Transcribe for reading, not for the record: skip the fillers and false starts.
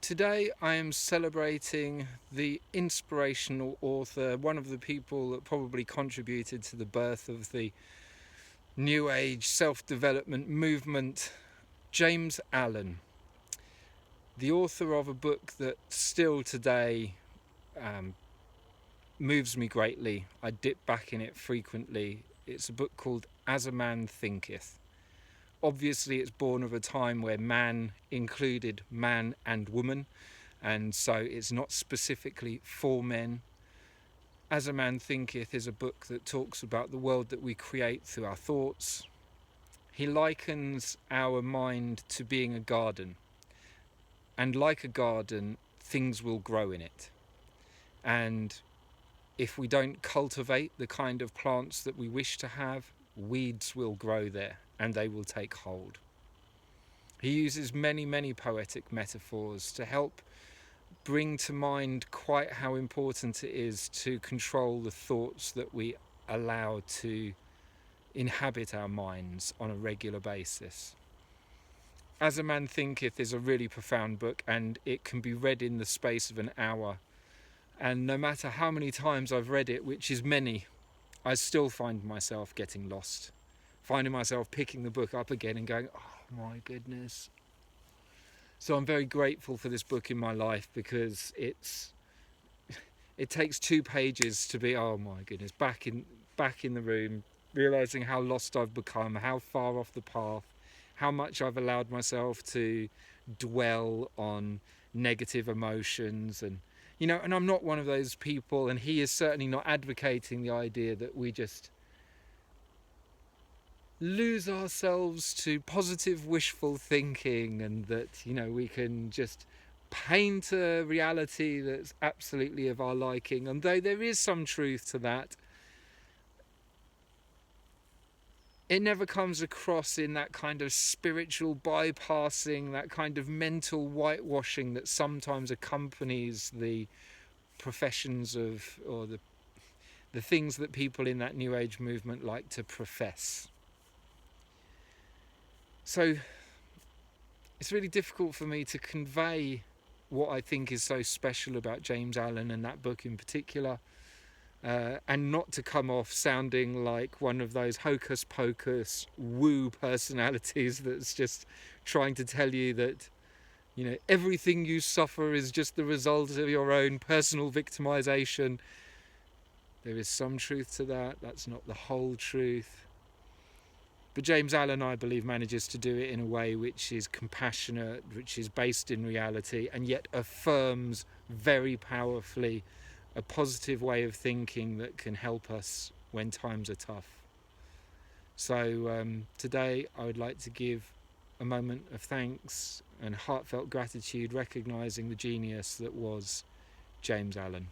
Today I am celebrating the inspirational author, one of the people that probably contributed to the birth of the New Age self-development movement, James Allen, the author of a book that still today moves me greatly. I dip back in it frequently. It's a book called As a Man Thinketh. Obviously it's born of a time where man included man and woman, and so it's not specifically for men. As a Man Thinketh is a book that talks about the world that we create through our thoughts. He likens our mind to being a garden, and like a garden, things will grow in it. And if we don't cultivate the kind of plants that we wish to have, weeds will grow there and they will take hold. He uses many poetic metaphors to help bring to mind quite how important it is to control the thoughts that we allow to inhabit our minds on a regular basis. As a Man Thinketh is a really profound book, and it can be read in the space of an hour. And no matter how many times I've read it, which is many, I still find myself getting lost, finding myself picking the book up again and going, oh my goodness. So I'm very grateful for this book in my life, because it takes 2 pages to be, oh my goodness, back in the room, realising how lost I've become, how far off the path, how much I've allowed myself to dwell on negative emotions. And and I'm not one of those people, and he is certainly not advocating the idea that we just lose ourselves to positive wishful thinking, and that we can just paint a reality that's absolutely of our liking. And though there is some truth to that, it never comes across in that kind of spiritual bypassing, that kind of mental whitewashing that sometimes accompanies the professions of, or the things that people in that New Age movement like to profess. So it's really difficult for me to convey what I think is so special about James Allen and that book in particular, and not to come off sounding like one of those hocus pocus woo personalities that's just trying to tell you that everything you suffer is just the result of your own personal victimization. There is some truth to that. That's not the whole truth. But James Allen, I believe, manages to do it in a way which is compassionate, which is based in reality, and yet affirms very powerfully a positive way of thinking that can help us when times are tough. So today I would like to give a moment of thanks and heartfelt gratitude, recognising the genius that was James Allen.